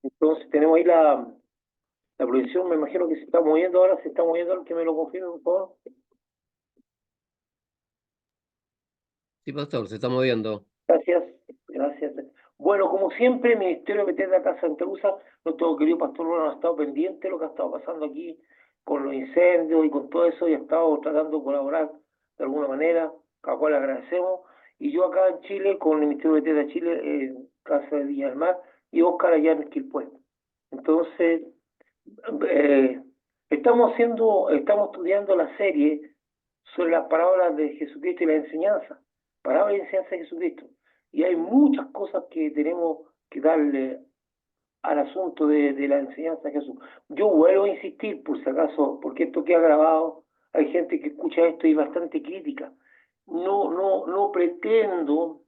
Entonces tenemos ahí la proyección, me imagino que se está moviendo ahora, se está moviendo, que me lo confirme, por favor. Sí, pastor, se está moviendo. Gracias, gracias. Bueno, como siempre, Ministerio de la Casa Santa Cruz, nuestro querido pastor Ronald ha estado pendiente de lo que ha estado pasando aquí con los incendios y con todo eso, y ha estado tratando de colaborar de alguna manera, a la cual le agradecemos. Y yo acá en Chile, con el Ministerio de Chile, en Casa de Villa del Mar, y Óscar allá en Quilpué. Entonces, eh, estamos estudiando la serie sobre las parábolas de Jesucristo y la enseñanza, parábolas y enseñanza de Jesucristo. Y hay muchas cosas que tenemos que darle al asunto de la enseñanza de Jesús. Yo vuelvo a insistir, por si acaso, porque esto queda grabado, hay gente que escucha esto y es bastante crítica. No pretendo,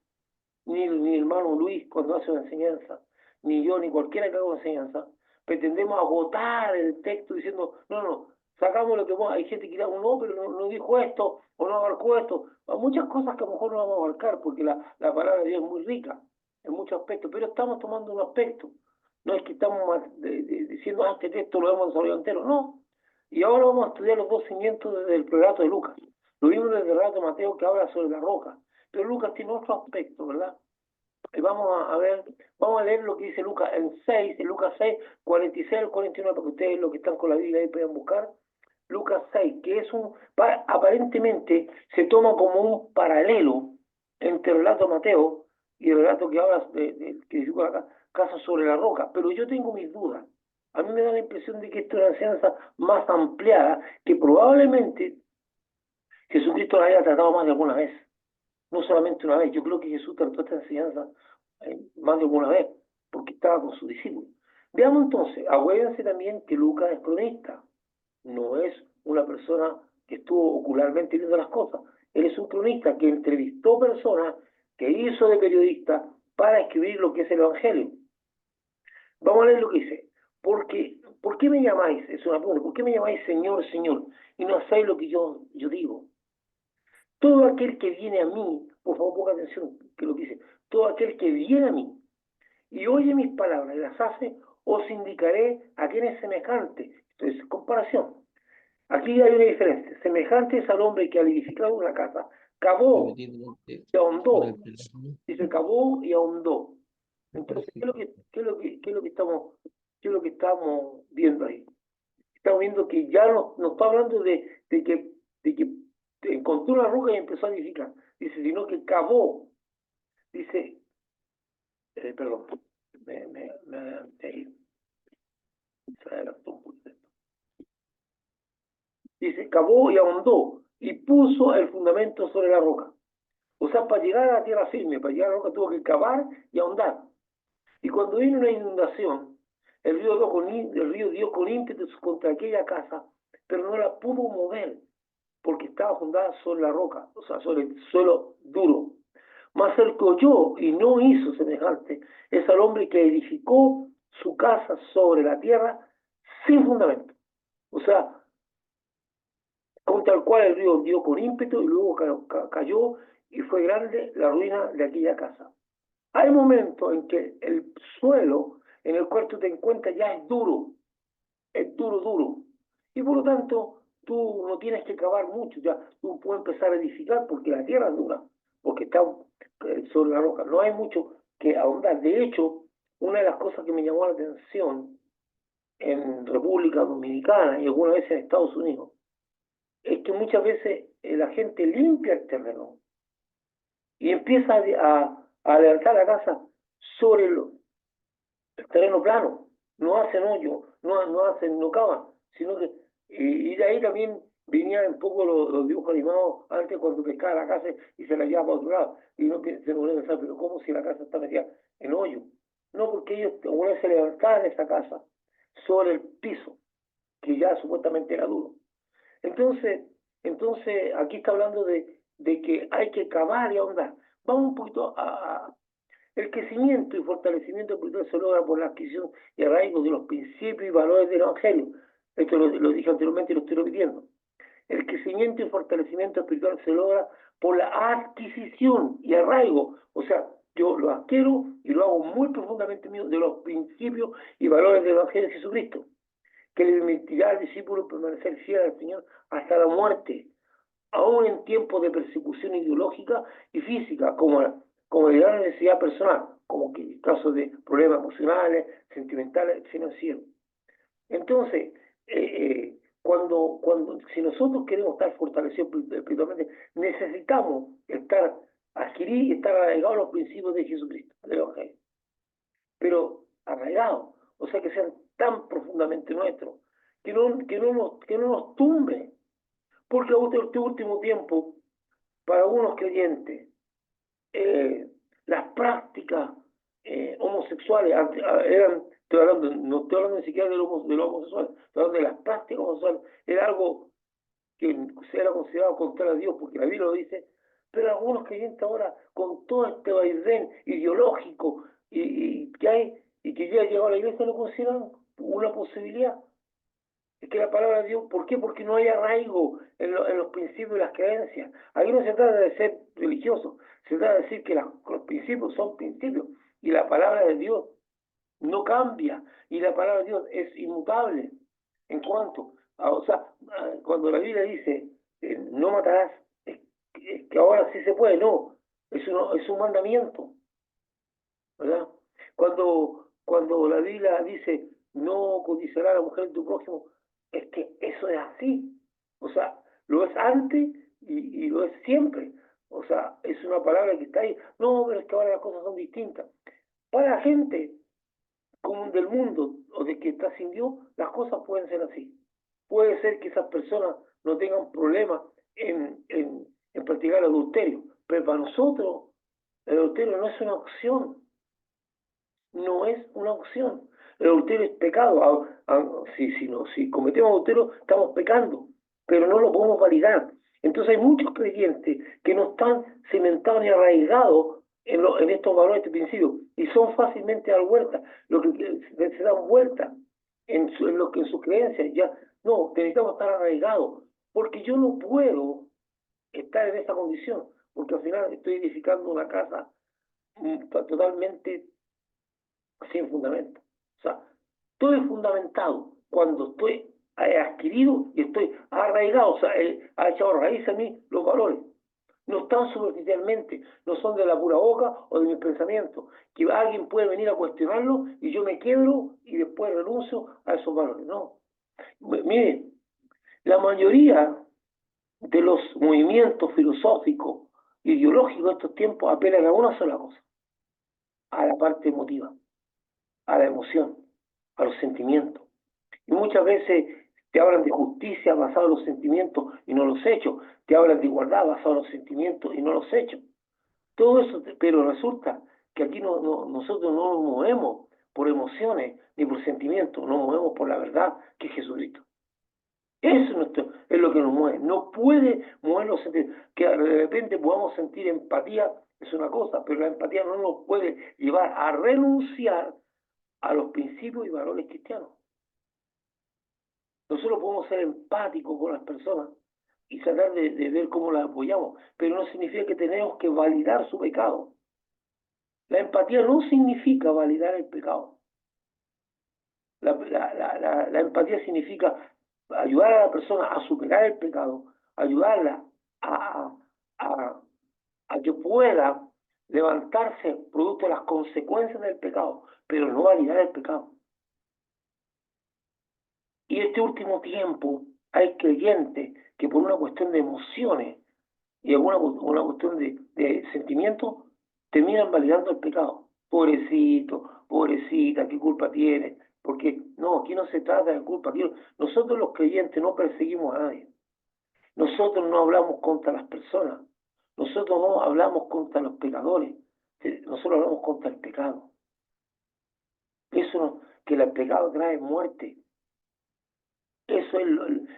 ni el hermano Luis cuando hace una enseñanza, ni yo, ni cualquiera que haga una enseñanza, pretendemos agotar el texto diciendo, no, sacamos lo que hay gente que dirá, no, pero no dijo esto, o no abarcó esto. Hay muchas cosas que a lo mejor no vamos a abarcar, porque la palabra de Dios es muy rica en muchos aspectos, pero estamos tomando un aspecto. No es que estamos diciendo, este texto lo hemos desarrollado entero, no. Y ahora vamos a estudiar los dos cimientos del relato de Lucas. Lo vimos desde el relato de Mateo que habla sobre la roca, pero Lucas tiene otro aspecto, ¿verdad? Y vamos a ver, vamos a leer lo que dice Lucas en Lucas 6, 46 al 49, para que ustedes, los que están con la Biblia ahí, puedan buscar. Lucas 6, que es aparentemente se toma como un paralelo entre el relato de Mateo y el relato que habla que dice acá, Casa sobre la roca. Pero yo tengo mis dudas. A mí me da la impresión de que esto es una enseñanza más ampliada, que probablemente Jesucristo la haya tratado más de alguna vez, no solamente una vez. Yo creo que Jesús trató esta enseñanza más de alguna vez, porque estaba con sus discípulos. Veamos entonces, acuérdense también que Lucas es cronista, no es una persona que estuvo ocularmente viendo las cosas. Él es un cronista que entrevistó personas, que hizo de periodista para escribir lo que es el Evangelio. Vamos a leer lo que dice. ¿Por qué me llamáis? Es una pregunta. ¿Por qué me llamáis Señor, Señor? Y no hacéis lo que yo digo. Todo aquel que viene a mí, por favor ponga atención que lo que dice, todo aquel que viene a mí y oye mis palabras y las hace, os indicaré a quién es semejante. Entonces, comparación. Aquí hay una diferencia. Semejante es al hombre que al edificar una casa, Estoy cavó metido y con el ahondó. teléfono. Dice, cavó y ahondó. Me Entonces, parece que qué es lo que estamos viendo ahí? Estamos viendo que ya no está hablando de que encontró una roca y empezó a edificar. Dice, sino que cavó. Dice, perdón, me adelanté ahí, se adelantó un poquito. Dice, cavó y ahondó y puso el fundamento sobre la roca. O sea, para llegar a la tierra firme, para llegar a la roca tuvo que cavar y ahondar. Y cuando vino una inundación, el río dio con ímpetu contra aquella casa, pero no la pudo mover porque estaba fundada sobre la roca, o sea, sobre el suelo duro. Mas el que oyó y no hizo semejante es al hombre que edificó su casa sobre la tierra sin fundamento. O sea, contra el cual el río dio con ímpetu y luego cayó y fue grande la ruina de aquella casa. Hay momentos en que el suelo en el cual tú te encuentras ya es duro, duro. Y por lo tanto, tú no tienes que cavar mucho, ya tú puedes empezar a edificar porque la tierra es dura, porque está sobre la roca. No hay mucho que ahondar. De hecho, una de las cosas que me llamó la atención en República Dominicana y algunas veces en Estados Unidos es que muchas veces la gente limpia el terreno y empieza a levantar la casa sobre el terreno plano, no hacen hoyo, no cavan, sino que, y de ahí también venían un poco los dibujos animados antes cuando pescaba la casa y se la llevaba para otro lado, y no se ponía a pensar, pero ¿cómo si la casa está metida en hoyo? No, porque ellos una vez se levantaban esa casa sobre el piso, que ya supuestamente era duro. Entonces, entonces aquí está hablando de que hay que cavar y ahondar. Vamos un poquito el crecimiento y fortalecimiento espiritual se logra por la adquisición y arraigo de los principios y valores del Evangelio. Esto lo dije anteriormente y lo estoy repitiendo. El crecimiento y fortalecimiento espiritual se logra por la adquisición y arraigo, o sea, yo lo adquiero y lo hago muy profundamente mío de los principios y valores del Evangelio de Jesucristo, que le permitirá al discípulo permanecer fiel al Señor hasta la muerte, aún en tiempos de persecución ideológica y física, como de gran necesidad personal, como que en caso de problemas emocionales, sentimentales, financieros. Entonces, si nosotros queremos estar fortalecidos espiritualmente, necesitamos adquirir y estar arraigados a los principios de Jesucristo, del Evangelio. Pero arraigados, o sea, que sean tan profundamente nuestros, que no nos tumbe. Porque este último tiempo, para algunos creyentes, las prácticas homosexuales no estoy hablando ni siquiera de lo homosexual, estoy hablando de las prácticas homosexuales, era algo que se era considerado contrario a Dios, porque la Biblia lo dice, pero algunos creyentes ahora, con todo este vaivén ideológico que hay, y que ya ha llegado a la iglesia, lo consideran una posibilidad. Es que la palabra de Dios, ¿por qué? Porque no hay arraigo en los principios y las creencias. Ahí no se trata de ser religioso, se trata de decir que los principios son principios y la palabra de Dios no cambia y la palabra de Dios es inmutable en cuanto cuando la Biblia dice no matarás, es que ahora sí se puede, no, es un mandamiento, ¿verdad? Cuando la Biblia dice no codiciarás a la mujer de tu prójimo, es que eso es así. O sea, lo es antes y lo es siempre. O sea, es una palabra que está ahí. No, pero es que ahora las cosas son distintas. Para la gente común del mundo o de que está sin Dios, las cosas pueden ser así. Puede ser que esas personas no tengan problemas en practicar el adulterio, pero para nosotros el adulterio no es una opción. No es una opción. El adulterio es pecado. Si cometemos adulterio, estamos pecando, pero no lo podemos validar. Entonces hay muchos creyentes que no están cimentados ni arraigados en estos valores, este principio, y son fácilmente dar vuelta, lo que se dan vuelta en sus creencias. Ya, no, necesitamos estar arraigados, porque yo no puedo estar en esa condición, porque al final estoy edificando una casa totalmente sin fundamento. O sea, estoy fundamentado cuando estoy adquirido y estoy arraigado, o sea, ha echado raíz a mí los valores. No están superficialmente, no son de la pura boca o de mis pensamientos, que alguien puede venir a cuestionarlo y yo me quiebro y después renuncio a esos valores. No. Miren, la mayoría de los movimientos filosóficos, ideológicos de estos tiempos apelan a una sola cosa, a la parte emotiva, a la emoción, a los sentimientos. Y muchas veces te hablan de justicia basada en los sentimientos y no los hechos, te hablan de igualdad basada en los sentimientos y no los hechos. Todo eso, pero resulta que aquí nosotros no nos movemos por emociones ni por sentimientos, nos movemos por la verdad que es Jesucristo. Eso es lo que nos mueve. No puede mover los sentimientos. Que de repente podamos sentir empatía es una cosa, pero la empatía no nos puede llevar a renunciar a los principios y valores cristianos. Nosotros podemos ser empáticos con las personas y tratar de ver cómo las apoyamos, pero no significa que tenemos que validar su pecado. La empatía no significa validar el pecado. La empatía significa ayudar a la persona a superar el pecado, ayudarla a, a que pueda levantarse producto de las consecuencias del pecado, pero no validar el pecado. Y este último tiempo hay creyentes que por una cuestión de emociones y una cuestión de sentimientos terminan validando el pecado. Pobrecito, pobrecita, ¿qué culpa tiene? Porque no, aquí no se trata de culpa. Nosotros los creyentes no perseguimos a nadie. Nosotros no hablamos contra las personas. Nosotros no hablamos contra los pecadores. Nosotros hablamos contra el pecado. Eso no, que el pecado trae muerte. Eso es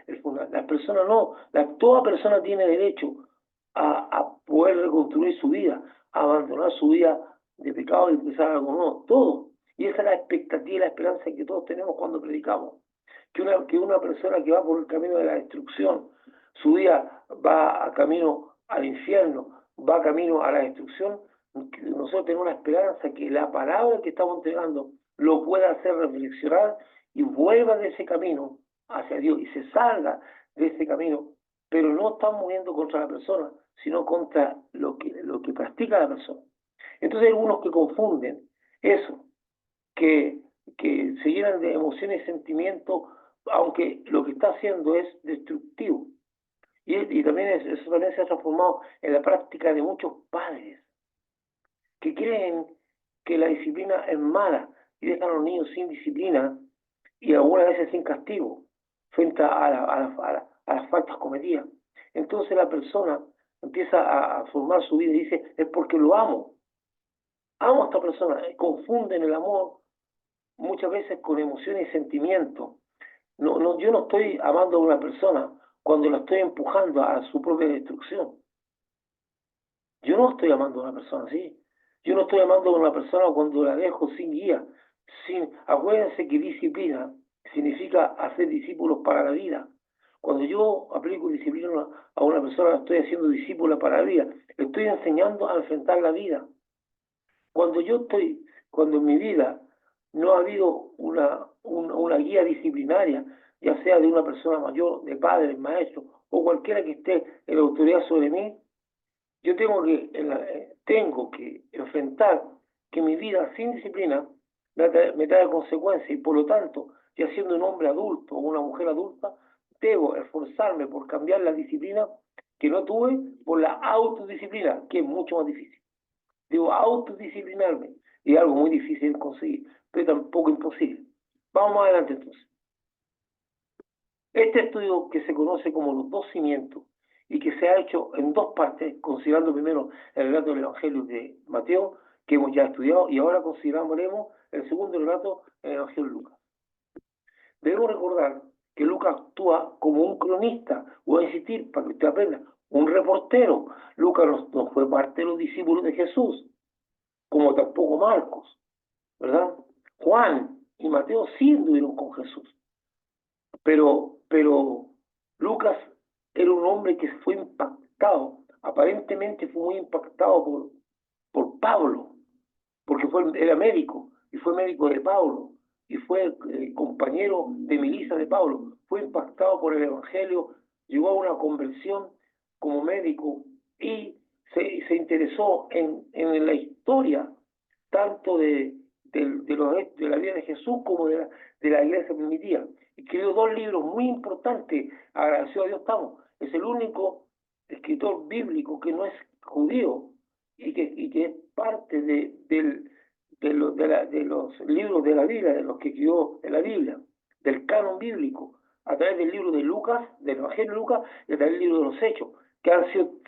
el fundamental. La persona no, toda persona tiene derecho a poder reconstruir su vida, a abandonar su vida de pecado y empezar algo nuevo, todo. Y esa es la expectativa y la esperanza que todos tenemos cuando predicamos. Que una persona que va por el camino de la destrucción, su vida va a camino al infierno, va camino a la destrucción, nosotros tenemos la esperanza que la palabra que estamos entregando lo pueda hacer reflexionar y vuelva de ese camino hacia Dios y se salga de ese camino, pero no estamos moviendo contra la persona, sino contra lo que practica la persona. Entonces hay algunos que confunden eso, que, que se llenan de emociones y sentimientos, aunque lo que está haciendo es destructivo. Y también eso también se ha transformado en la práctica de muchos padres que creen que la disciplina es mala y dejan a los niños sin disciplina y algunas veces sin castigo frente a las faltas cometidas. Entonces la persona empieza a formar su vida y dice, es porque lo amo. Amo a esta persona. Confunden el amor muchas veces con emociones y sentimientos. Yo no estoy amando a una persona cuando la estoy empujando a su propia destrucción. Yo no estoy amando a una persona así. Yo no estoy amando a una persona cuando la dejo sin guía. Acuérdense que disciplina significa hacer discípulos para la vida. Cuando yo aplico disciplina a una persona, la estoy haciendo discípula para la vida. Le estoy enseñando a enfrentar la vida. Cuando en mi vida no ha habido una guía disciplinaria, ya sea de una persona mayor, de padre, maestro, o cualquiera que esté en la autoridad sobre mí, yo tengo que enfrentar que mi vida sin disciplina me trae consecuencias y por lo tanto, ya siendo un hombre adulto o una mujer adulta, debo esforzarme por cambiar la disciplina que no tuve por la autodisciplina, que es mucho más difícil. Debo autodisciplinarme y es algo muy difícil de conseguir, pero tampoco imposible. Vamos más adelante entonces. Este estudio, que se conoce como los dos cimientos y que se ha hecho en dos partes, considerando primero el relato del Evangelio de Mateo, que hemos ya estudiado, y ahora consideraremos el segundo relato en el Evangelio de Lucas. Debemos recordar que Lucas actúa como un cronista, voy a insistir para que usted aprenda, un reportero. Lucas no fue parte de los discípulos de Jesús, como tampoco Marcos, ¿verdad? Juan y Mateo sí anduvieron con Jesús. Pero Lucas era un hombre que fue impactado, aparentemente fue muy impactado por Pablo, porque era médico, y fue médico de Pablo, y fue compañero de milicia de Pablo, fue impactado por el Evangelio, llegó a una conversión como médico y se interesó en la historia tanto de la vida de Jesús como de la iglesia primitiva. Escribió dos libros muy importantes, agradecido a Dios estamos. Es el único escritor bíblico que no es judío y que es parte de los libros de la Biblia, de los que escribió en la Biblia, del canon bíblico, a través del libro de Lucas, del Evangelio de Lucas, y a través del libro de los Hechos, que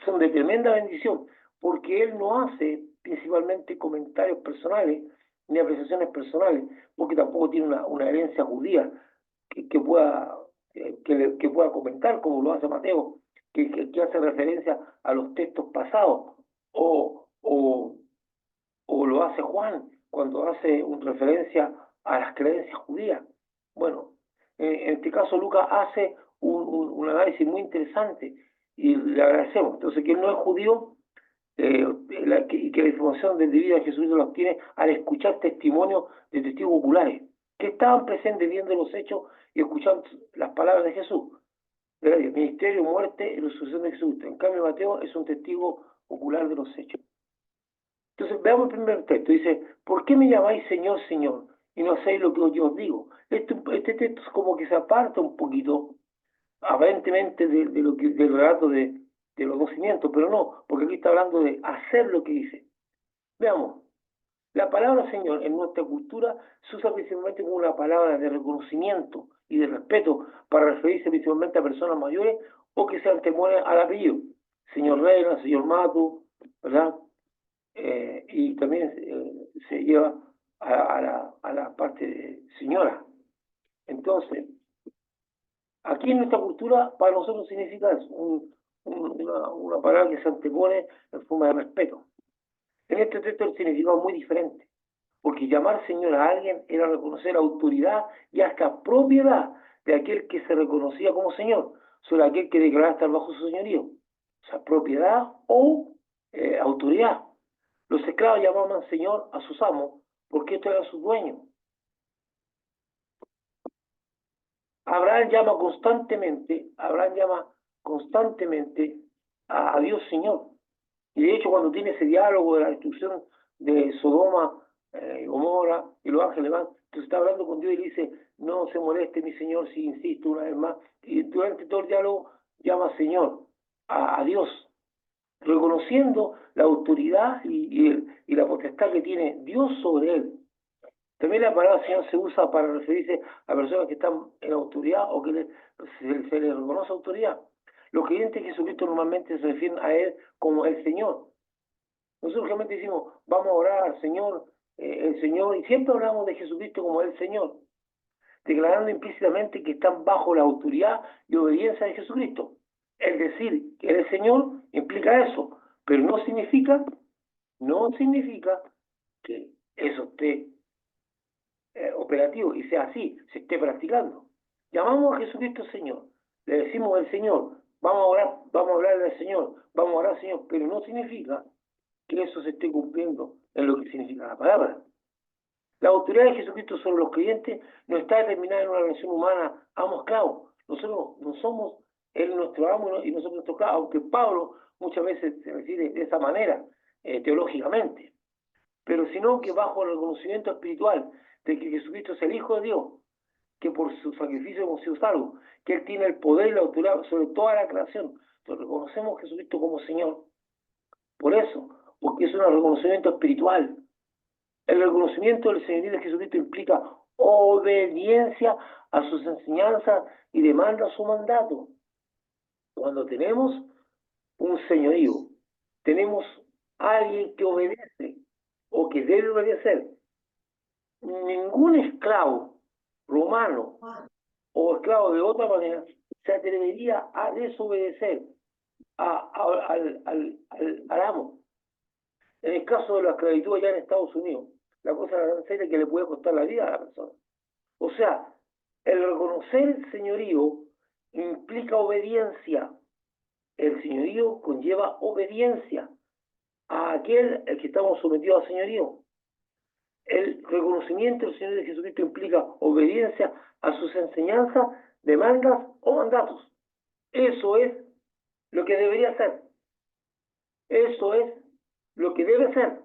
son de tremenda bendición, porque él no hace principalmente comentarios personales ni apreciaciones personales, porque tampoco tiene una herencia judía que pueda comentar, como lo hace Mateo, que hace referencia a los textos pasados, o lo hace Juan cuando hace una referencia a las creencias judías. Bueno, en este caso Lucas hace un análisis muy interesante y le agradecemos. Entonces, que él no es judío y que la información de vida de Jesucristo la obtiene al escuchar testimonios de testigos oculares que estaban presentes viendo los hechos y escuchando las palabras de Jesús. Ministerio, muerte y resurrección de Jesús. En cambio, Mateo es un testigo ocular de los hechos. Entonces, veamos el primer texto. Dice, ¿por qué me llamáis Señor, Señor? Y no hacéis lo que yo os digo. Este texto es como que se aparta un poquito, aparentemente, del relato de los dos cimientos, pero no, porque aquí está hablando de hacer lo que dice. Veamos. La palabra Señor en nuestra cultura se usa principalmente como una palabra de reconocimiento y de respeto para referirse principalmente a personas mayores o que se anteponen al apellido. Señor Reina, señor Mato, ¿verdad? Y también se lleva a la parte de señora. Entonces, aquí en nuestra cultura, para nosotros significa eso, una palabra que se antepone en forma de respeto. En este texto el significado es muy diferente, porque llamar Señor a alguien era reconocer autoridad y hasta propiedad de aquel que se reconocía como Señor, sobre aquel que declaraba estar bajo su señorío. O sea, propiedad o autoridad. Los esclavos llamaban Señor a sus amos porque estos eran sus dueños. Abraham llama constantemente a Dios Señor. Y de hecho, cuando tiene ese diálogo de la destrucción de Sodoma, Gomorra y los ángeles van, entonces está hablando con Dios y le dice, no se moleste mi Señor si insisto una vez más. Y durante todo el diálogo llama Señor a Dios, reconociendo la autoridad y la potestad que tiene Dios sobre él. También la palabra Señor se usa para referirse a personas que están en autoridad o que se les reconoce autoridad. Los creyentes de Jesucristo normalmente se refieren a Él como el Señor. Nosotros realmente decimos, vamos a orar al Señor, el Señor, y siempre hablamos de Jesucristo como el Señor, declarando implícitamente que están bajo la autoridad y obediencia de Jesucristo. El decir que Él es Señor implica eso, pero no significa que eso esté operativo y sea así, se esté practicando. Llamamos a Jesucristo Señor, le decimos el Señor, vamos a hablar del Señor, vamos a orar al Señor, pero no significa que eso se esté cumpliendo en lo que significa la palabra. La autoridad de Jesucristo sobre los creyentes no está determinada en una relación humana amo-esclavo. Nosotros no somos Él nuestro amo y nosotros nuestro esclavo, aunque Pablo muchas veces se refiere de esa manera, teológicamente, pero sino que bajo el reconocimiento espiritual de que Jesucristo es el Hijo de Dios, que por su sacrificio hemos sido salvos, que Él tiene el poder y la autoridad sobre toda la creación. Entonces reconocemos a Jesucristo como Señor. Por eso, porque es un reconocimiento espiritual. El reconocimiento del señorío de Jesucristo implica obediencia a sus enseñanzas y demanda su mandato. Cuando tenemos un señorío, tenemos a alguien que obedece o que debe obedecer. Ningún esclavo romano o esclavo de otra manera se atrevería a desobedecer al amo. En el caso de la esclavitud allá en Estados Unidos, la cosa era tan seria que le puede costar la vida a la persona. O sea, el reconocer el señorío implica obediencia. El señorío conlleva obediencia a aquel el que estamos sometidos al señorío. El reconocimiento del Señor de Jesucristo implica obediencia a sus enseñanzas, demandas o mandatos. Eso es lo que debería ser. Eso es lo que debe ser.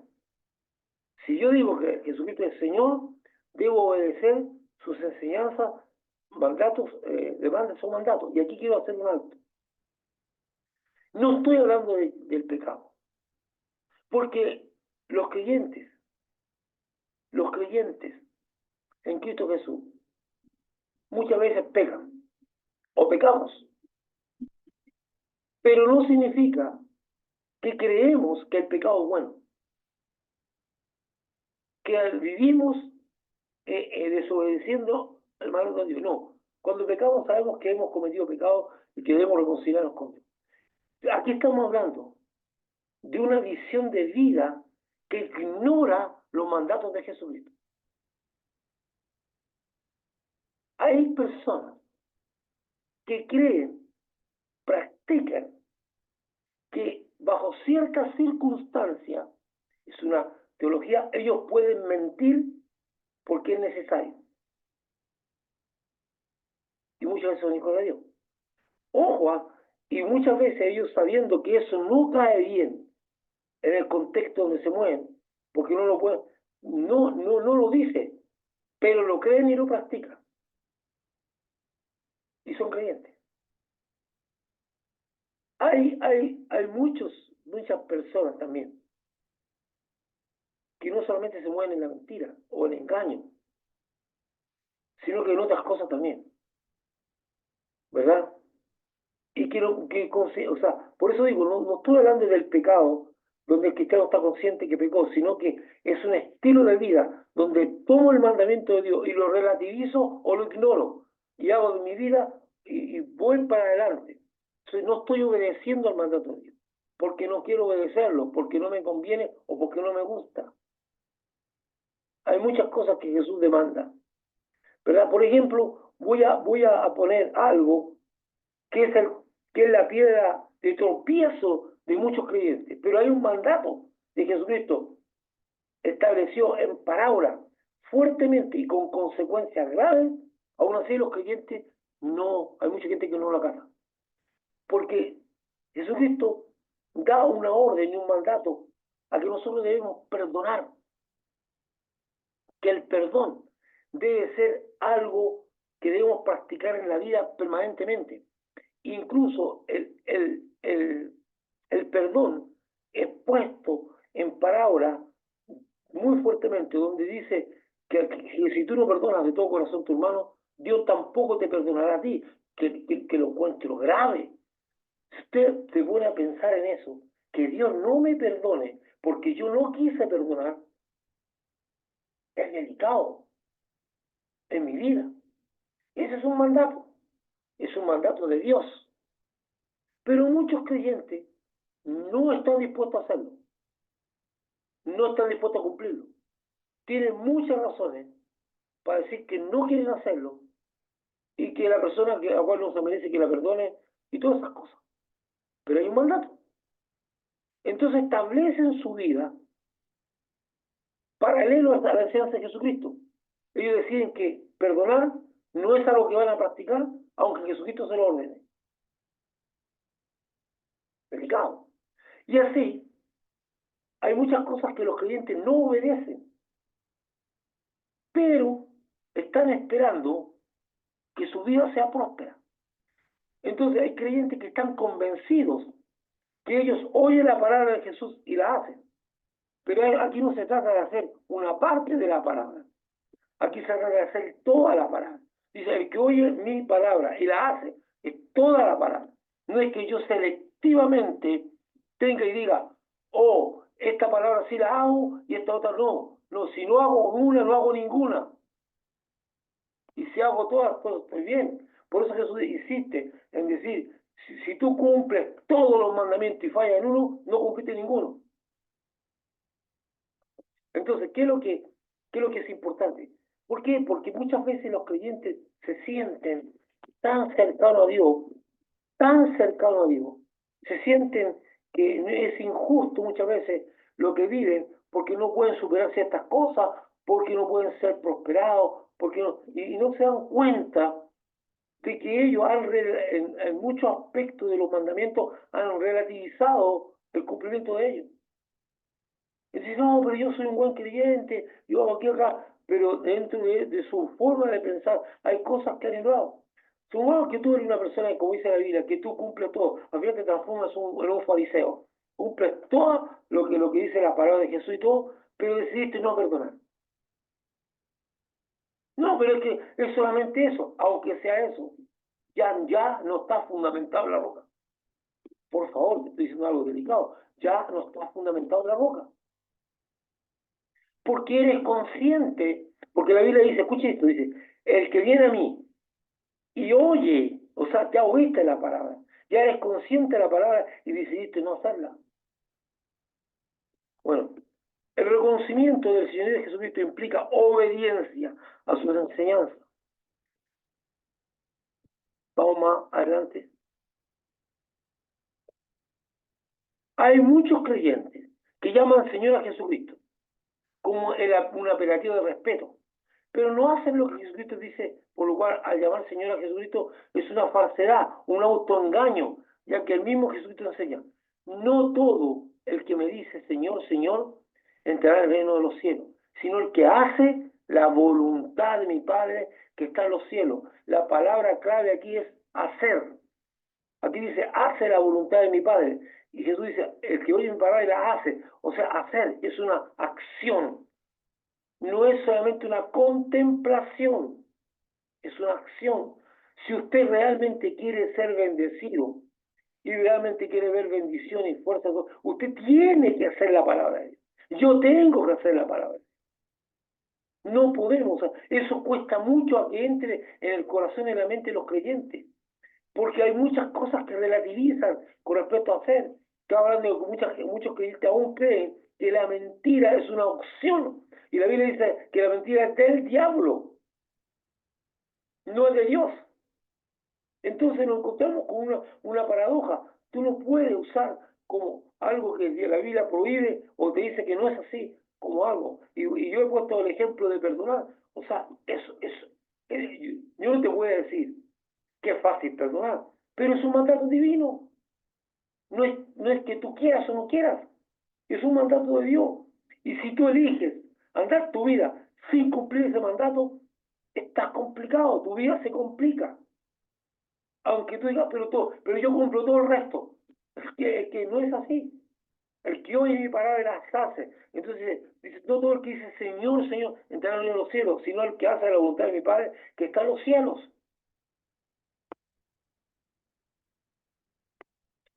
Si yo digo que Jesucristo es Señor, debo obedecer sus enseñanzas, mandatos, demandas o mandatos. Y aquí quiero hacer un alto. No estoy hablando del pecado, porque los creyentes en Cristo Jesús muchas veces pecan o pecamos, pero no significa que creemos que el pecado es bueno, que vivimos desobedeciendo al mandato de Dios. No, cuando pecamos sabemos que hemos cometido pecado y que debemos reconciliarnos con Dios. Aquí estamos hablando de una visión de vida que ignora los mandatos de Jesucristo. Hay personas que creen, practican, que bajo ciertas circunstancias, es una teología, ellos pueden mentir porque es necesario. Y muchas veces son hijos de Dios. Ojo, y muchas veces ellos sabiendo que eso no cae bien en el contexto donde se mueven, porque no lo pueden, no lo dice, pero lo creen y lo practican. Y son creyentes. Hay muchas personas también que no solamente se mueven en la mentira o en el engaño, sino que en otras cosas también, ¿verdad? Y o sea, por eso digo, no estoy hablando del pecado, donde el cristiano está consciente que pecó, sino que es un estilo de vida donde tomo el mandamiento de Dios y lo relativizo o lo ignoro, y hago de mi vida y voy para adelante. Entonces, no estoy obedeciendo al mandato de Dios, porque no quiero obedecerlo, porque no me conviene o porque no me gusta. Hay muchas cosas que Jesús demanda, ¿verdad? Por ejemplo, voy a poner algo que es la piedra de tropiezo de muchos creyentes, pero hay un mandato de Jesucristo estableció en parábola fuertemente y con consecuencias graves, aún así los creyentes no, hay mucha gente que no lo acata. Porque Jesucristo da una orden y un mandato a que nosotros debemos perdonar, que el perdón debe ser algo que debemos practicar en la vida permanentemente. Incluso el perdón es puesto en parábola muy fuertemente, donde dice que si tú no perdonas de todo corazón a tu hermano, Dios tampoco te perdonará a ti, que lo encuentro grave. Si usted se pone a pensar en eso, que Dios no me perdone porque yo no quise perdonar, es delicado en mi vida. Ese es un mandato de Dios. Pero muchos creyentes no están dispuestos a hacerlo, no están dispuestos a cumplirlo. Tienen muchas razones para decir que no quieren hacerlo y que la persona a la cual no se merece que la perdone y todas esas cosas. Pero hay un mandato. Entonces establecen su vida paralelo a la enseñanza de Jesucristo. Ellos deciden que perdonar no es algo que van a practicar, aunque Jesucristo se lo ordene. Delicado. Y así, hay muchas cosas que los creyentes no obedecen, pero están esperando que su vida sea próspera. Entonces hay creyentes que están convencidos que ellos oyen la palabra de Jesús y la hacen. Pero aquí no se trata de hacer una parte de la palabra. Aquí se trata de hacer toda la palabra. Dice, el que oye mi palabra y la hace, es toda la palabra. No es que yo selectivamente tenga y diga, oh, esta palabra sí la hago y esta otra no. No, si no hago una, no hago ninguna. Y si hago todas, pues estoy bien. Por eso Jesús insiste en decir, si tú cumples todos los mandamientos y fallas en uno, no cumpliste ninguno. Entonces, ¿qué es lo que es importante? ¿Por qué? Porque muchas veces los creyentes se sienten tan cercanos a Dios, tan cercanos a Dios, se sienten que es injusto muchas veces lo que viven porque no pueden superar ciertas cosas, porque no pueden ser prosperados, porque no, y no se dan cuenta de que ellos en muchos aspectos de los mandamientos han relativizado el cumplimiento de ellos. Y dice, no, pero yo soy un buen creyente, yo hago aquí acá, pero dentro de su forma de pensar hay cosas que han errado. Supongamos que tú eres una persona, como dice la Biblia, que tú cumples todo, al final te transformas en un fariseo, cumples todo lo que dice la palabra de Jesús y todo, pero decidiste no perdonar. No, pero es que es solamente eso, aunque sea eso, ya no está fundamentado en la roca. Por favor, te estoy diciendo algo delicado, ya no está fundamentado en la roca. Porque eres consciente, porque la Biblia dice, escucha esto, dice, el que viene a mí y oye, o sea, ya oíste la palabra, ya eres consciente de la palabra y decidiste no hacerla. Bueno, el reconocimiento del Señor de Jesucristo implica obediencia a sus enseñanzas. Vamos más adelante. Hay muchos creyentes que llaman Señor a Jesucristo como un apelativo de respeto, pero no hacen lo que Jesucristo dice, por lo cual al llamar Señor a Jesucristo es una falsedad, un autoengaño, ya que el mismo Jesucristo enseña, no todo el que me dice Señor, Señor, entrará en el reino de los cielos, sino el que hace la voluntad de mi Padre que está en los cielos. La palabra clave aquí es hacer. Aquí dice, hace la voluntad de mi Padre. Y Jesús dice, el que oye mi palabra y la hace. O sea, hacer es una acción. No es solamente una contemplación, es una acción. Si usted realmente quiere ser bendecido y realmente quiere ver bendición y fuerza, usted tiene que hacer la palabra de Dios. Yo tengo que hacer la palabra. No podemos, eso cuesta mucho a que entre en el corazón y en la mente de los creyentes, porque hay muchas cosas que relativizan con respecto a hacer. Estoy hablando de que muchos creyentes aún creen que la mentira es una opción, y la Biblia dice que la mentira es del diablo, no es de Dios. Entonces nos encontramos con una paradoja. Tú no puedes usar como algo que la Biblia prohíbe o te dice que no es así, como algo. Y yo he puesto el ejemplo de perdonar. O sea, yo no te voy a decir que es fácil perdonar, pero es un mandato divino. No es que tú quieras o no quieras, es un mandato de Dios. Y si tú eliges andar tu vida sin cumplir ese mandato, estás complicado, tu vida se complica. Aunque tú digas, pero yo cumplo todo el resto. Es que no es así. El que oye mi palabra las hace. Entonces, dice, no todo el que dice Señor, Señor, entrará en los cielos, sino el que hace la voluntad de mi Padre que está en los cielos.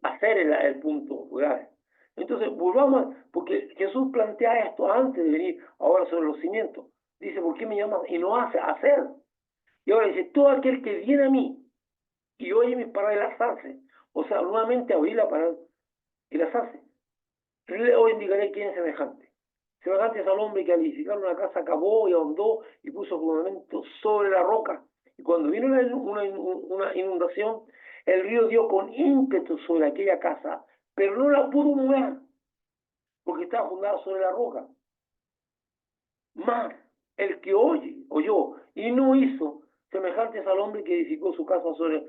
Hacer el punto, ¿verdad? Entonces, volvamos, porque Jesús plantea esto antes de venir ahora sobre los cimientos. Dice, ¿por qué me llamas? Y no hace, hacer. Y ahora dice, todo aquel que viene a mí y oye mis palabras y las hace. O sea, nuevamente oí la palabra y las hace. Os indicaré quién es semejante. Semejante es al hombre que al edificar una casa cavó y ahondó y puso fundamento sobre la roca. Y cuando vino una inundación, el río dio con ímpetu sobre aquella casa, pero no la pudo mover, porque estaba fundada sobre la roca. Mas el que oyó y no hizo, semejante es al hombre que edificó su casa sobre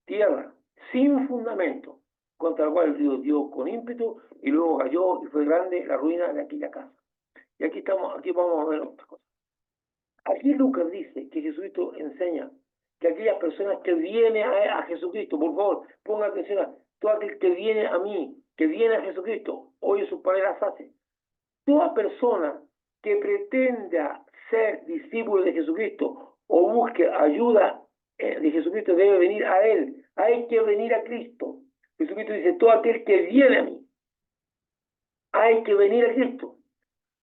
tierra, sin fundamento, contra el cual el río dio con ímpetu y luego cayó y fue grande la ruina de aquella casa. Y aquí vamos a ver otra cosa. Aquí Lucas dice que Jesucristo enseña que aquellas personas que vienen a Jesucristo, por favor, ponga atención a todo aquel que viene a mí, que viene a Jesucristo, oye sus palabras hace. Toda persona que pretenda ser discípulo de Jesucristo o busque ayuda de Jesucristo debe venir a Él. Hay que venir a Cristo. Jesucristo dice, todo aquel que viene a mí, hay que venir a Cristo.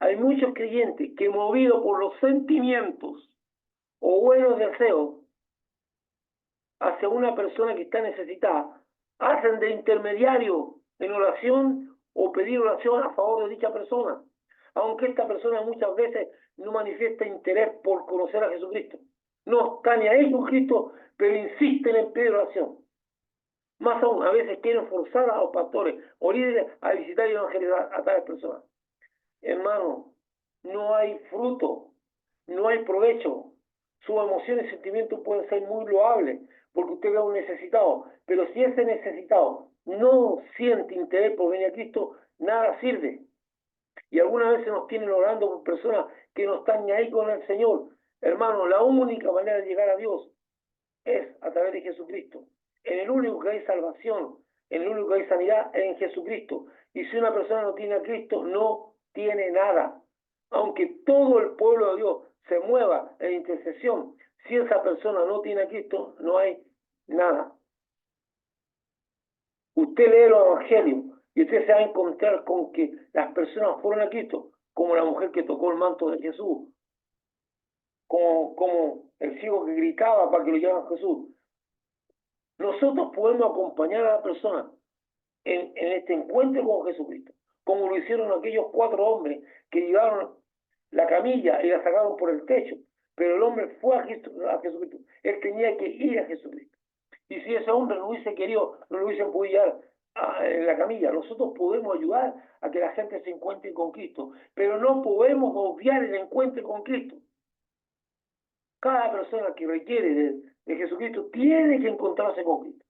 Hay muchos creyentes que movidos por los sentimientos o buenos deseos hacia una persona que está necesitada, hacen de intermediario en oración o pedir oración a favor de dicha persona, aunque esta persona muchas veces no manifiesta interés por conocer a Jesucristo. No está ni ahí con Cristo, pero insisten en pedir oración. Más aún, a veces quieren forzar a los pastores o líderes a visitar y evangelizar a tales personas. Hermano, no hay fruto, no hay provecho. Sus emociones y sentimientos pueden ser muy loables porque usted ve a un necesitado, pero si ese necesitado no siente interés por venir a Cristo, nada sirve. Y algunas veces nos tienen orando por personas que no están ni ahí con el Señor. Hermano, la única manera de llegar a Dios es a través de Jesucristo. En el único que hay salvación, en el único que hay sanidad, es en Jesucristo. Y si una persona no tiene a Cristo, no tiene nada. Aunque todo el pueblo de Dios se mueva en intercesión, si esa persona no tiene a Cristo, no hay nada. Usted lee los evangelios y usted se va a encontrar con que las personas fueron a Cristo, como la mujer que tocó el manto de Jesús, como el ciego que gritaba para que lo llevaran a Jesús. Nosotros podemos acompañar a la persona en este encuentro con Jesucristo, como lo hicieron aquellos 4 hombres que llevaron la camilla y la sacaron por el techo, pero el hombre fue a Jesucristo, él tenía que ir a Jesucristo. Y si ese hombre no hubiese querido, no lo hubiesen podido llevar en la camilla, nosotros podemos ayudar a que la gente se encuentre con Cristo, pero no podemos obviar el encuentro con Cristo. Cada persona que requiere de Jesucristo tiene que encontrarse con Cristo.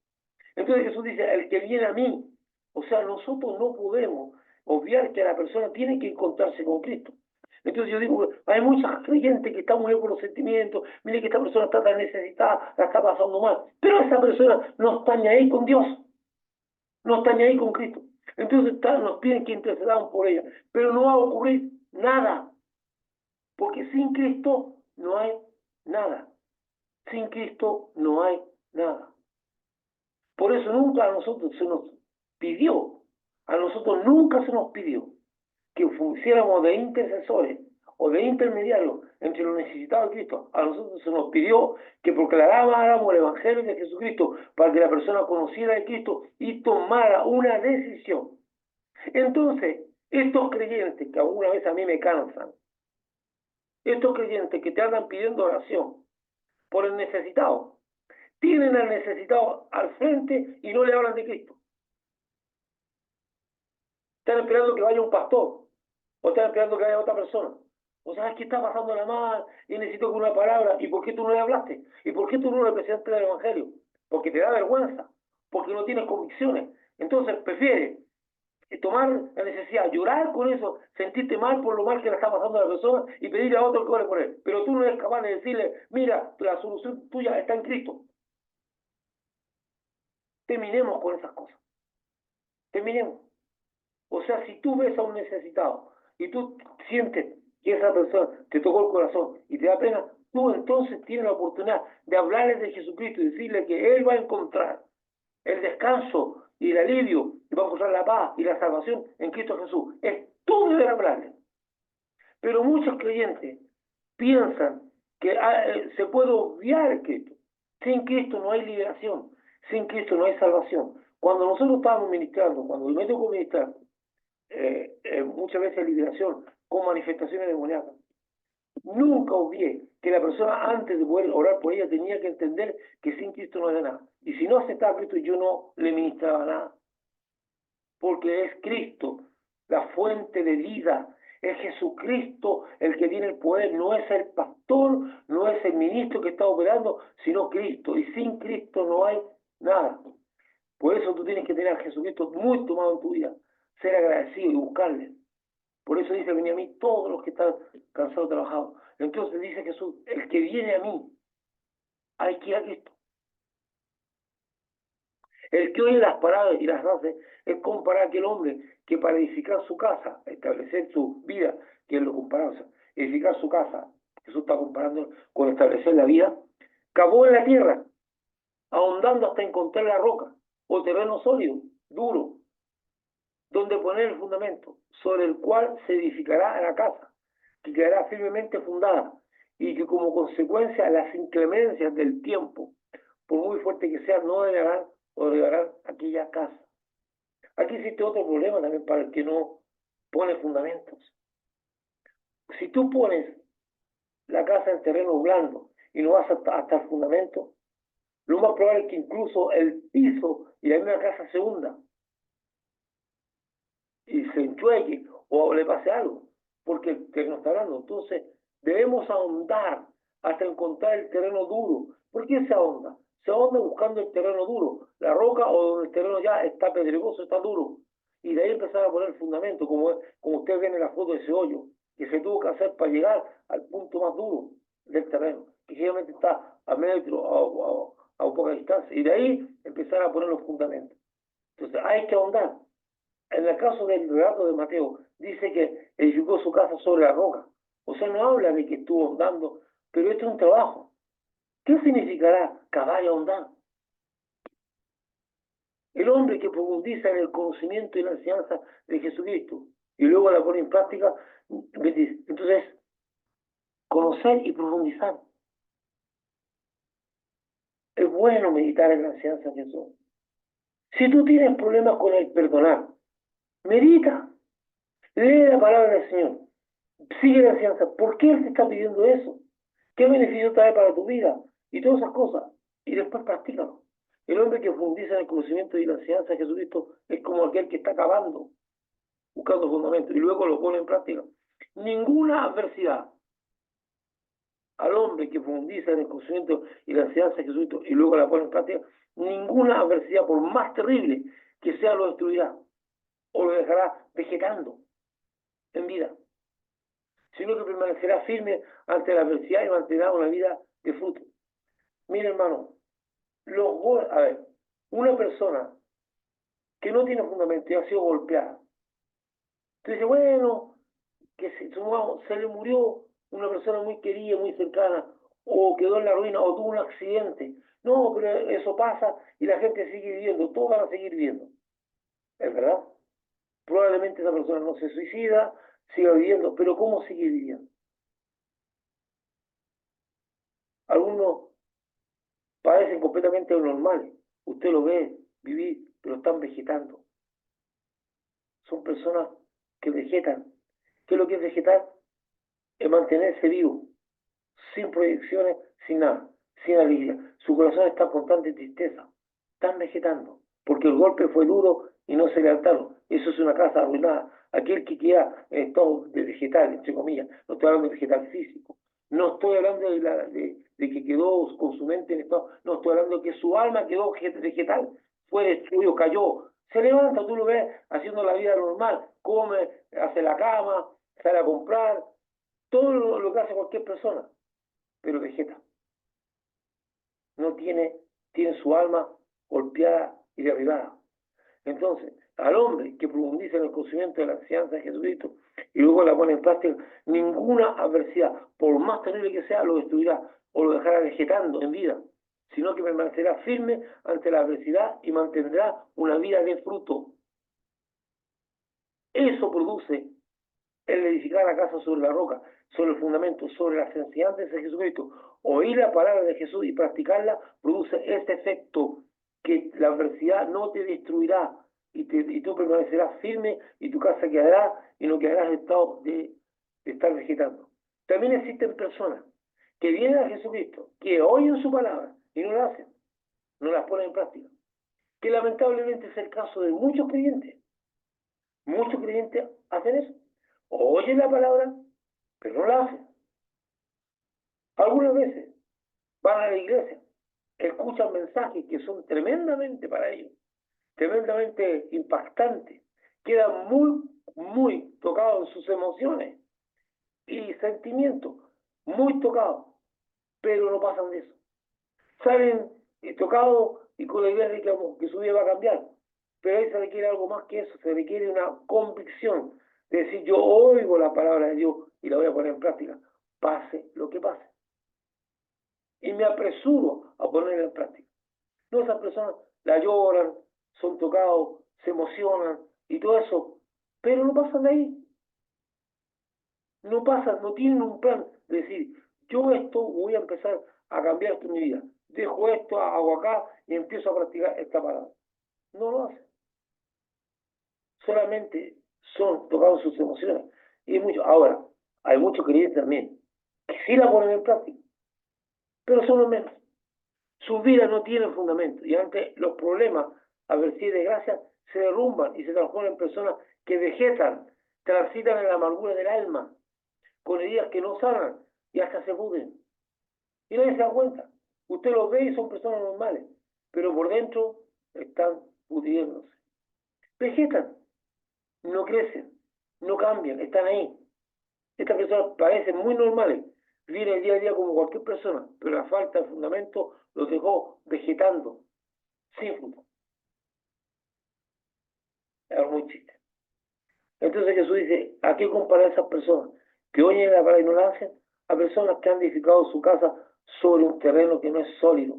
Entonces Jesús dice, el que viene a mí, o sea, nosotros no podemos obviar que la persona tiene que encontrarse con Cristo. Entonces yo digo, hay mucha gente que está muy por los sentimientos, mire que esta persona está tan necesitada, la está pasando mal, pero esa persona no está ni ahí con Dios, no está ni ahí con Cristo. Entonces nos piden que intercedamos por ella, pero no va a ocurrir nada, porque sin Cristo no hay nada. Sin Cristo no hay nada. Por eso nunca a nosotros se nos pidió, a nosotros nunca se nos pidió que fuéramos de intercesores o de intermediarios entre los necesitados de Cristo. A nosotros se nos pidió que proclamáramos el Evangelio de Jesucristo para que la persona conociera de Cristo y tomara una decisión. Entonces, estos creyentes que alguna vez a mí me cansan, estos creyentes que te andan pidiendo oración por el necesitado, tienen al necesitado al frente y no le hablan de Cristo. Están esperando que vaya un pastor, o están esperando que vaya otra persona. O sabes que está pasándola mal y necesito que una palabra. ¿Y por qué tú no le hablaste? ¿Y por qué tú no le presentaste el Evangelio? Porque te da vergüenza, porque no tienes convicciones. Entonces prefieres tomar la necesidad, llorar con eso, sentirte mal por lo mal que le está pasando a la persona y pedirle a otro que ore por él. Pero tú no eres capaz de decirle, mira, la solución tuya está en Cristo. Terminemos con esas cosas. Terminemos. O sea, si tú ves a un necesitado y tú sientes que esa persona te tocó el corazón y te da pena, tú entonces tienes la oportunidad de hablarle de Jesucristo y decirle que Él va a encontrar el descanso y el alivio y va a encontrar la paz y la salvación en Cristo Jesús. Es tu deber hablarle. Pero muchos creyentes piensan que se puede obviar Cristo. Sin Cristo no hay liberación, sin Cristo no hay salvación. Cuando nosotros estábamos ministrando, cuando me tocó ministrar, muchas veces liberación con manifestaciones demoníacas, nunca obvié que la persona antes de poder orar por ella tenía que entender que sin Cristo no hay nada. Y si no aceptaba a Cristo, yo no le ministraba nada. Porque es Cristo la fuente de vida. Es Jesucristo el que tiene el poder, no es el pastor, no es el ministro que está operando, sino Cristo. Y sin Cristo no hay nada. Por eso tú tienes que tener a Jesucristo muy tomado en tu vida, ser agradecido y buscarle. Por eso dice, venid a mí todos los que están cansados de trabajar. Entonces dice Jesús, el que viene a mí, hay que ir a Cristo. El que oye las palabras y las hace es comparar a aquel hombre que para edificar su casa, establecer su vida, que es lo comparado, edificar su casa, Jesús está comparando con establecer la vida, cavó en la tierra, ahondando hasta encontrar la roca, o terreno sólido, duro, donde poner el fundamento, sobre el cual se edificará la casa, que quedará firmemente fundada, y que como consecuencia las inclemencias del tiempo, por muy fuerte que sea, no dejarán o derribarán aquella casa. Aquí existe otro problema también para el que no pone fundamentos. Si tú pones la casa en terreno blando y no vas hasta el fundamento, lo más probable es que incluso el piso y la misma casa se hunda y se enchueque o le pase algo, porque el terreno está blando. Entonces, debemos ahondar hasta encontrar el terreno duro. ¿Por qué se ahonda? Se ahonda buscando el terreno duro, la roca o donde el terreno ya está pedregoso, está duro. Y de ahí empezar a poner el fundamento, como ustedes ven en la foto de ese hoyo, que se tuvo que hacer para llegar al punto más duro del terreno, que generalmente está a metro, a poca distancia. Y de ahí empezar a poner los fundamentos. Entonces, hay que ahondar. En el caso del relato de Mateo, dice que edificó su casa sobre la roca. O sea, no habla de que estuvo ahondando, pero esto es un trabajo. ¿Qué significará cavar y ahondar? El hombre que profundiza en el conocimiento y la enseñanza de Jesucristo y luego la pone en práctica, entonces, conocer y profundizar. Es bueno meditar en la enseñanza de Jesús. Si tú tienes problemas con el perdonar, medita, lee la palabra del Señor, sigue la enseñanza. ¿Por qué Él te está pidiendo eso? ¿Qué beneficio trae para tu vida? Y todas esas cosas. Y después practícalo. El hombre que profundiza en el conocimiento y la enseñanza de Jesucristo es como aquel que está cavando, buscando fundamentos, y luego lo pone en práctica. Ninguna adversidad al hombre que profundiza en el conocimiento y la enseñanza de Jesucristo y luego la pone en práctica, ninguna adversidad, por más terrible que sea, lo destruirá o lo dejará vegetando en vida, sino que permanecerá firme ante la adversidad y mantendrá una vida de fruto. Mire, hermano, a ver, una persona que no tiene fundamento y ha sido golpeada, tú dices, bueno, que se le murió una persona muy querida, muy cercana, o quedó en la ruina, o tuvo un accidente. No, pero eso pasa y la gente sigue viviendo, todos van a seguir viviendo. ¿Es verdad? Probablemente esa persona no se suicida, siga viviendo, pero ¿cómo sigue viviendo? Algunos parecen completamente normales. Usted lo ve vivir, pero están vegetando. Son personas que vegetan. ¿Qué es lo que es vegetar? Es mantenerse vivo, sin proyecciones, sin nada, sin alegría. Su corazón está en constante tristeza. Están vegetando, porque el golpe fue duro y no se levantaron. Eso es una casa arruinada. Aquel que queda en estado de vegetal, entre comillas, no estoy hablando de vegetal físico, no estoy hablando de que quedó con su mente en estado, no estoy hablando de que su alma quedó vegetal, fue destruido, cayó. Se levanta, tú lo ves haciendo la vida normal, come, hace la cama, sale a comprar, todo lo que hace cualquier persona, pero vegeta. No tiene su alma golpeada y derribada. Entonces, al hombre que profundiza en el conocimiento de la enseñanza de Jesucristo y luego la pone en práctica, ninguna adversidad, por más terrible que sea, lo destruirá o lo dejará vegetando en vida, sino que permanecerá firme ante la adversidad y mantendrá una vida de fruto. Eso produce el edificar la casa sobre la roca, sobre el fundamento, sobre las enseñanzas de Jesucristo. Oír la palabra de Jesús y practicarla produce este efecto, que la adversidad no te destruirá y tú permanecerás firme y tu casa quedará y no quedarás en estado de estar vegetando. También existen personas que vienen a Jesucristo, que oyen su palabra y no la hacen, no las ponen en práctica, que lamentablemente es el caso de muchos creyentes. Muchos creyentes hacen eso. Oyen la palabra, pero no la hacen. Algunas veces van a la iglesia, escuchan mensajes que son tremendamente para ellos, tremendamente impactantes, quedan muy tocados en sus emociones y sentimientos, muy tocados, pero no pasan de eso. Salen tocados y con la idea de que su vida va a cambiar, pero ahí se requiere algo más que eso, se requiere una convicción de decir: yo oigo la palabra de Dios y la voy a poner en práctica, pase lo que pase. Y me apresuro a ponerla en práctica. No, esas personas la lloran, son tocados, se emocionan y todo eso, pero no pasan de ahí. No pasan, no tienen un plan de decir: yo esto voy a empezar a cambiar esto en mi vida. Dejo esto, hago acá y empiezo a practicar esta palabra. No lo hacen. Solamente son tocados sus emociones. Y ahora, hay muchos creyentes también que sí la ponen en práctica, pero son los menos. Sus vidas no tienen fundamento y ante los problemas, adversidad y desgracia, se derrumban y se transforman en personas que vegetan, transitan en la amargura del alma, con heridas que no sanan y hasta se pudren. Y nadie se da cuenta. Usted los ve y son personas normales, pero por dentro están pudriéndose. Vegetan, no crecen, no cambian, están ahí. Estas personas parecen muy normales, viven el día a día como cualquier persona, pero la falta de fundamento los dejó vegetando, sin fruto. Es algo muy triste. Entonces Jesús dice: ¿a qué comparar a esas personas que oyen la palabra y no la hacen? A personas que han edificado su casa sobre un terreno que no es sólido.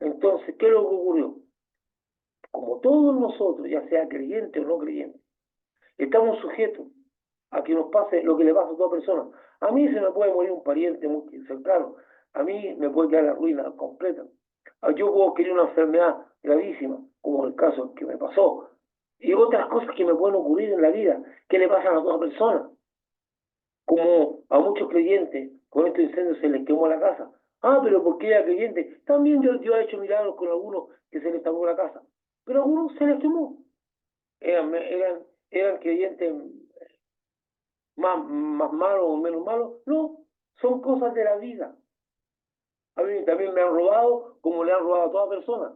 Entonces, ¿qué es lo que ocurrió? Como todos nosotros, ya sea creyente o no creyente, estamos sujetos a que nos pase lo que le pasa a toda persona. A mí se me puede morir un pariente muy cercano, a mí me puede quedar la ruina completa. Yo puedo adquirir una enfermedad gravísima, como el caso que me pasó, y otras cosas que me pueden ocurrir en la vida, que le pasan a toda persona. Como a muchos creyentes, con estos incendios se les quemó la casa. Ah, pero ¿por qué era creyente? También yo he hecho milagros con algunos que se les quemó la casa, pero a algunos se les quemó. Eran creyentes más malos o menos malos. No, son cosas de la vida. A mí también me han robado como le han robado a toda persona.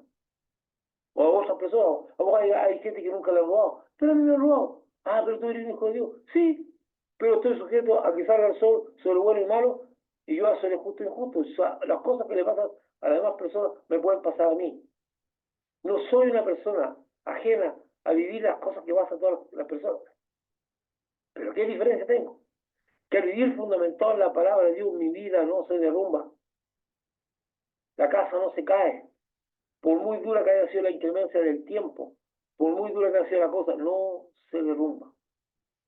O a otras personas. A vos hay gente que nunca le han robado, pero a mí me han robado. Ah, pero tú eres un hijo de Dios. Sí, pero estoy sujeto a que salga el sol sobre bueno y malo y yo a ser justo e injusto. O sea, las cosas que le pasan a las demás personas me pueden pasar a mí. No soy una persona ajena a vivir las cosas que pasan a todas las personas. Pero ¿qué diferencia tengo? Que al vivir fundamentado en la palabra de Dios, mi vida no se derrumba. La casa no se cae. Por muy dura que haya sido la inclemencia del tiempo, por muy dura que haya sido la cosa, no se derrumba.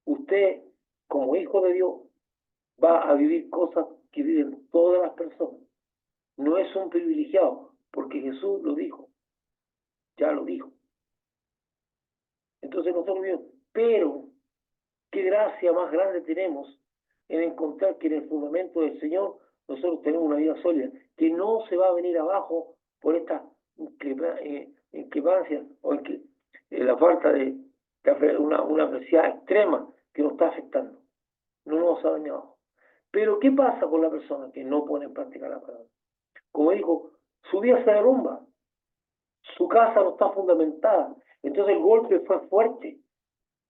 Usted, como hijo de Dios, va a vivir cosas que viven todas las personas. No es un privilegiado, porque Jesús lo dijo, ya lo dijo. Entonces nosotros vivimos, pero qué gracia más grande tenemos en encontrar que en el fundamento del Señor nosotros tenemos una vida sólida, que no se va a venir abajo por esta inclemencia o la falta de una adversidad extrema que nos está afectando. No nos ha dañado. Pero ¿qué pasa con la persona que no pone en práctica la palabra? Como dijo, su vida se derrumba, su casa no está fundamentada, entonces el golpe fue fuerte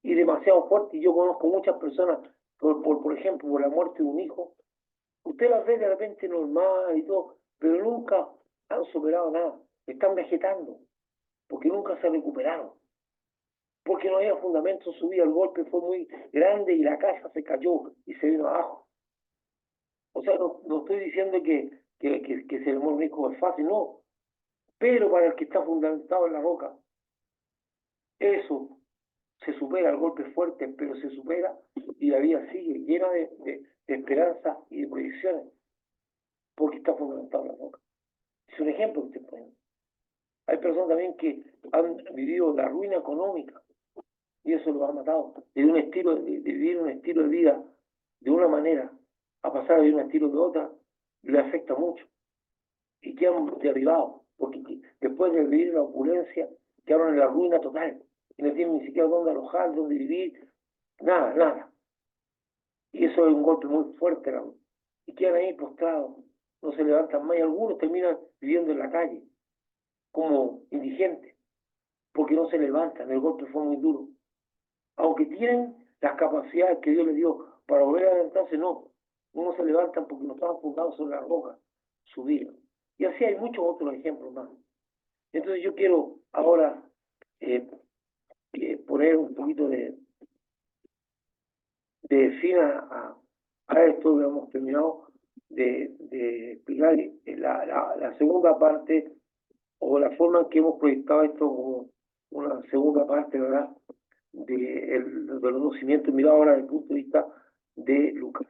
y demasiado fuerte. Y yo conozco muchas personas, por ejemplo, por la muerte de un hijo, usted las ve de repente normal y todo, pero nunca han superado nada, están vegetando, porque nunca se recuperaron, porque no había fundamento en su vida, el golpe fue muy grande y la casa se cayó y se vino abajo. O sea, no estoy diciendo que ser muy rico es fácil, no, pero para el que está fundamentado en la roca, eso se supera, el golpe es fuerte, pero se supera y la vida sigue llena de esperanza y de proyecciones, porque está fundamentado en la roca. Es un ejemplo que usted pone. Hay personas también que han vivido la ruina económica y eso los ha matado. De vivir un estilo de vida de una manera a pasar a vivir un estilo de otra, le afecta mucho y quedan derribados, porque después de vivir la opulencia, quedaron en la ruina total y no tienen ni siquiera dónde alojar, dónde vivir, nada, nada. Y eso es un golpe muy fuerte, ¿no? Y quedan ahí postrados, no se levantan más y algunos terminan viviendo en la calle como indigentes, porque no se levantan, el golpe fue muy duro. Aunque tienen las capacidades que Dios les dio para volver a levantarse, no se levantan porque no estaban fundados sobre la roca, su vida. Y así hay muchos otros ejemplos más. Entonces yo quiero ahora eh, poner un poquito de fin a esto que hemos terminado de explicar la segunda parte o la forma en que hemos proyectado esto como una segunda parte, ¿verdad? De los dos cimientos, mirado ahora desde el punto de vista de Lucas.